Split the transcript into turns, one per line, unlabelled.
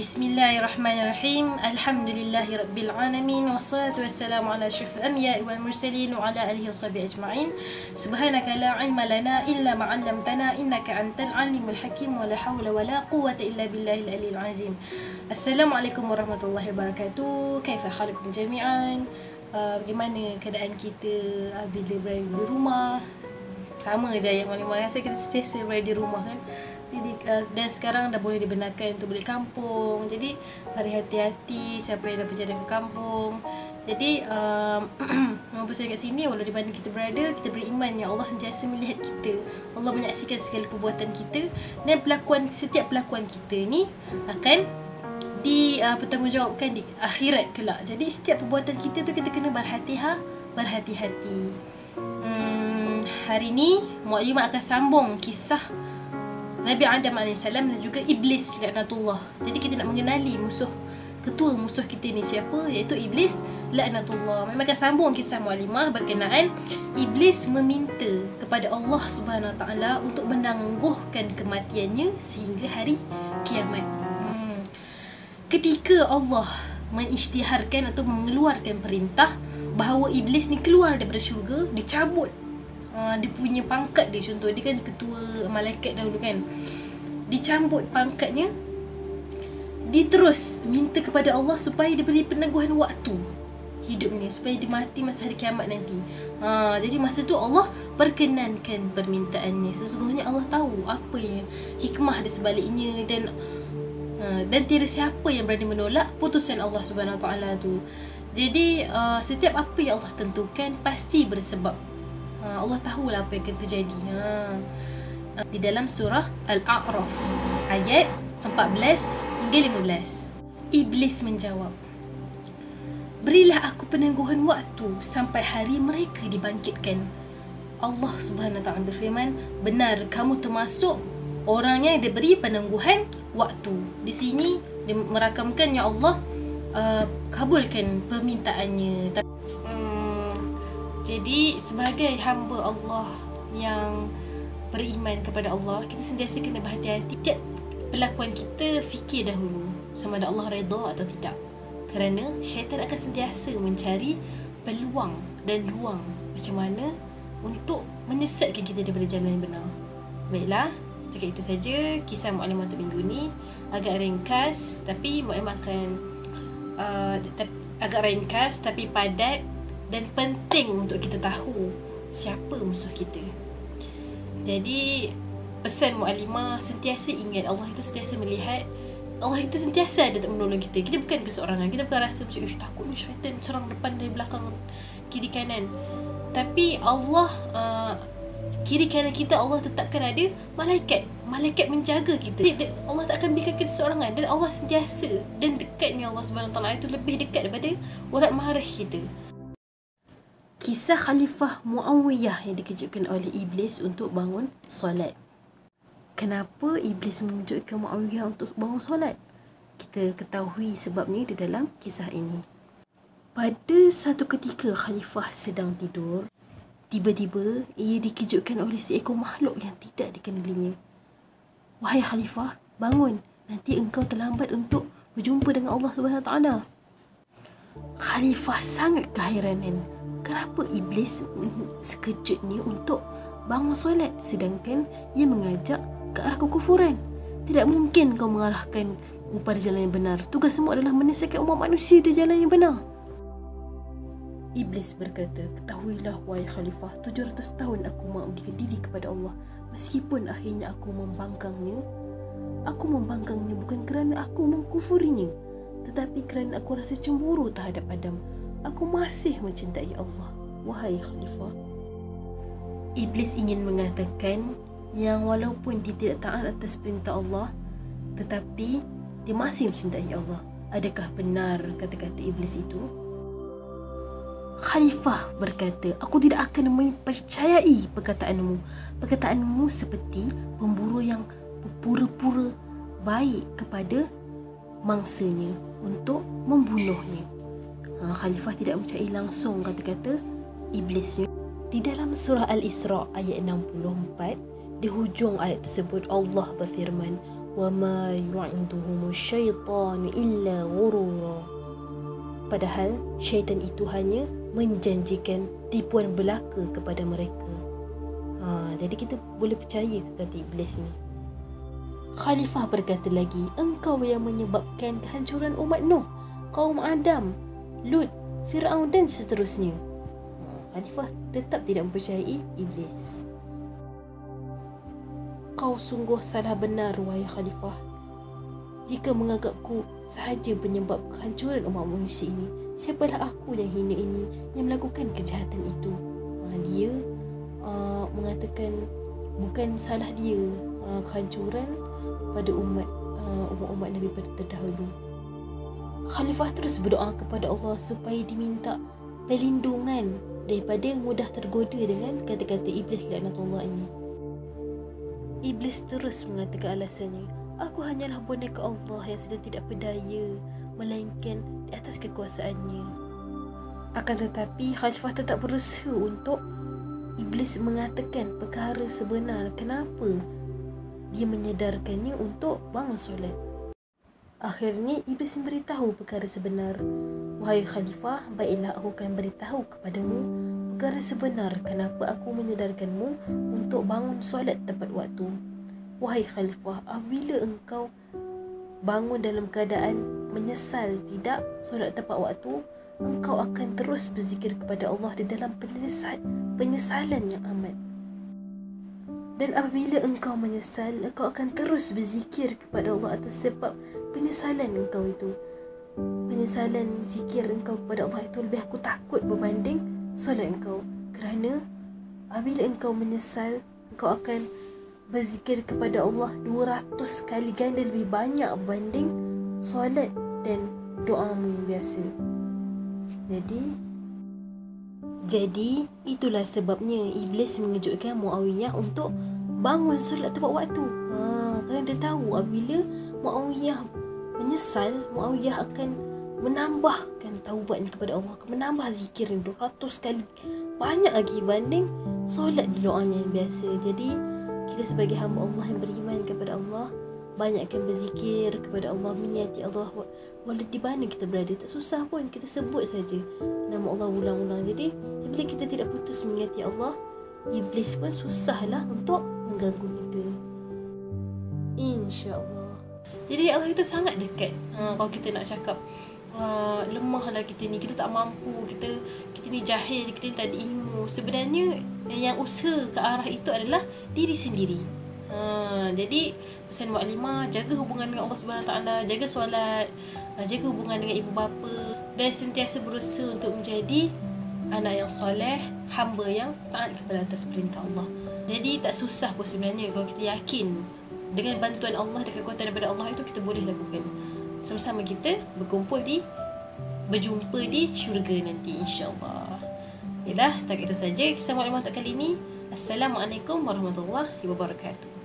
Bismillahirrahmanirrahim. Alhamdulillahirabbil alamin wassalatu wassalamu ala asyrafil anbiya'i wal mursalin wa ala alihi washabihi ajma'in. Subhanaka la ilma lana illa ma 'allamtana innaka antal alimul hakim wa la haula wa la quwwata illa billahil aliyil azim. Assalamualaikum warahmatullahi wabarakatuh. Kaifa halukum jami'an? Bagaimana keadaan kita bila berada di rumah? Sama je ayat malam-malam. Rasa kita sentiasa berada di rumah kan. Jadi, dan sekarang dah boleh dibenarkan untuk balik kampung. Jadi mari hati-hati siapa yang dah berjalan ke kampung. Jadi memang pesan kat sini, walau di mana kita berada, kita beriman yang Allah sentiasa melihat kita. Allah menyaksikan segala perbuatan kita, dan setiap pelakuan kita ni akan dipertanggungjawabkan di akhirat kelak. Jadi setiap perbuatan kita tu kita kena berhati-hati. Hari ni Mukadimah akan sambung kisah Nabi Adam AS dan juga Iblis laknatullah. Jadi kita nak mengenali ketua musuh kita ni siapa, iaitu Iblis laknatullah. Memang akan sambung kisah Mukadimah berkenaan Iblis meminta kepada Allah Subhanahu Wa Taala untuk menangguhkan kematiannya sehingga hari kiamat. Ketika Allah mengisytiharkan atau mengeluarkan perintah bahawa Iblis ni keluar daripada syurga, dicabut dia punya pangkat dia. Contoh dia kan ketua malaikat dahulu kan, dicabut pangkatnya, dia terus minta kepada Allah supaya diberi penangguhan waktu hidup ni, supaya dia mati masa hari kiamat nanti. Jadi masa tu Allah perkenankan permintaannya. Sesungguhnya Allah tahu apa yang hikmah di sebaliknya, dan tiada siapa yang berani menolak putusan Allah Subhanahu Wa Taala tu. Jadi setiap apa yang Allah tentukan pasti bersebab. Allah tahulah apa yang akan terjadi. Di dalam surah Al-A'raf ayat 14 hingga 15, Iblis menjawab, "Berilah aku penangguhan waktu sampai hari mereka dibangkitkan." Allah Subhanahu Wa Taala berfirman, "Benar kamu termasuk orang yang diberi penangguhan waktu." Di sini dia merakamkan, ya Allah, kabulkan permintaannya. Jadi sebagai hamba Allah yang beriman kepada Allah, kita sentiasa kena berhati-hati. Setiap pelakuan kita fikir dahulu sama ada Allah redha atau tidak. Kerana syaitan akan sentiasa mencari peluang dan ruang macam mana untuk menyesatkan kita daripada jalan yang benar. Baiklah, setakat itu saja kisah Mukadimah untuk minggu ni. Agak ringkas, tapi Mukadimah akan agak ringkas tapi padat dan penting untuk kita tahu siapa musuh kita. Jadi pesan Mukadimah, sentiasa ingat Allah itu sentiasa melihat, Allah itu sentiasa ada untuk menolong kita. Kita bukan keseorangan. Kita bukan rasa macam takutnya syaitan serang depan dari belakang kiri kanan. Tapi Allah, kiri kanan kita Allah tetapkan ada malaikat menjaga kita. Allah tak akan biarkan kita seorangan, dan Allah sentiasa dan dekatnya Allah Subhanahu Wa Taala itu lebih dekat daripada urat marah kita. Kisah Khalifah Muawiyah yang dikejutkan oleh Iblis untuk bangun solat. Kenapa Iblis menunjukkan Muawiyah untuk bangun solat? Kita ketahui sebabnya di dalam kisah ini. Pada satu ketika Khalifah sedang tidur, tiba-tiba ia dikejutkan oleh seekor makhluk yang tidak dikenalinya. "Wahai Khalifah, bangun, nanti engkau terlambat untuk berjumpa dengan Allah Subhanahu Wa Taala." Khalifah sangat keheranan. Kenapa Iblis sekejutnya untuk bangun solat sedangkan ia mengajak ke arah kekufuran? Tidak mungkin kau mengarahkan kepada jalan yang benar. Tugasmu adalah menyesatkan umat manusia di jalan yang benar. Iblis berkata, "Ketahuilah wahai Khalifah, 700 tahun aku mengabdikan diri kepada Allah. Meskipun akhirnya aku membangkangnya bukan kerana aku mengkufurinya, tetapi kerana aku rasa cemburu terhadap Adam. Aku masih mencintai Allah, wahai Khalifah." Iblis ingin mengatakan yang walaupun dia tidak taat atas perintah Allah, tetapi dia masih mencintai Allah. Adakah benar kata-kata Iblis itu? Khalifah berkata, "Aku tidak akan mempercayai perkataanmu. Perkataanmu seperti pemburu yang berpura-pura baik kepada mangsanya untuk membunuhnya." Khalifah tidak percaya langsung kata-kata Iblis. Di dalam surah Al-Isra ayat 64, di hujung ayat tersebut Allah berfirman,
وَمَا يُعِدُهُمُ الشَّيْطَانُ إِلَّا غُرُورًا. Padahal syaitan itu hanya menjanjikan tipuan belaka kepada mereka. Jadi kita boleh percaya ke kata iblis ni. Khalifah berkata lagi, engkau yang menyebabkan kehancuran umat Nuh, kaum Adam, Lut, Fir'aun dan seterusnya. Khalifah tetap tidak mempercayai iblis. Kau sungguh salah benar, wahai Khalifah, jika menganggapku sahaja penyebab kehancuran umat manusia ini. Siapalah aku yang hina ini, yang melakukan kejahatan itu? Dia mengatakan bukan salah dia kehancuran pada umat Nabi terdahulu. Khalifah terus berdoa kepada Allah supaya diminta perlindungan daripada mudah tergoda dengan kata-kata iblis laknatullah ini. Iblis terus mengatakan alasannya, aku hanyalah boneka Allah yang sedang tidak berdaya, melainkan di atas kekuasaannya. Akan tetapi Khalifah tetap berusaha untuk iblis mengatakan perkara sebenar, kenapa dia menyedarkannya untuk bangun solat. Akhirnya iblis memberitahu perkara sebenar. Wahai Khalifah, baiklah aku akan beritahu kepadamu perkara sebenar kenapa aku menyedarkanmu untuk bangun solat tepat waktu. Wahai Khalifah, apabila engkau bangun dalam keadaan menyesal tidak solat tepat waktu, engkau akan terus berzikir kepada Allah di dalam penyesalan yang amat. Dan apabila engkau menyesal, engkau akan terus berzikir kepada Allah atas sebab penyesalan engkau itu. Penyesalan zikir engkau kepada Allah itu lebih aku takut berbanding solat engkau. Kerana apabila engkau menyesal, engkau akan berzikir kepada Allah 200 kali ganda lebih banyak berbanding solat dan doamu yang biasa. Jadi itulah sebabnya iblis mengejutkan Muawiyah untuk bangun solat tepat waktu. Kerana dia tahu apabila Muawiyah menyesal, Muawiyah akan menambahkan taubatnya kepada Allah, akan menambah zikir 200 kali banyak lagi banding solat di doanya yang biasa. Jadi kita sebagai hamba Allah yang beriman kepada Allah, banyakkan berzikir kepada Allah, meniati Allah walau di mana kita berada. Tak susah pun, kita sebut saja nama Allah ulang-ulang. Jadi bila kita tidak putus meniati Allah, iblis pun susahlah untuk mengganggu kita, insya-Allah.
Jadi Allah itu sangat dekat. Kalau kita nak cakap lemahlah kita ni, kita tak mampu, kita ni jahil, kita ni tak ada ilmu, sebenarnya yang usaha ke arah itu adalah diri sendiri. Jadi pesan muklimah, jaga hubungan dengan Allah Subhanahu Taala, jaga solat, jaga hubungan dengan ibu bapa, dan sentiasa berusaha untuk menjadi anak yang soleh, hamba yang taat kepada atas perintah Allah. Jadi tak susah pun sebenarnya kalau kita yakin dengan bantuan Allah dan kekuatan daripada Allah itu kita boleh lakukan. Sama-sama kita berjumpa di syurga nanti, insya-Allah. Yalah, setakat itu saja kisah muklimah untuk kali ini. Assalamualaikum warahmatullahi wabarakatuh.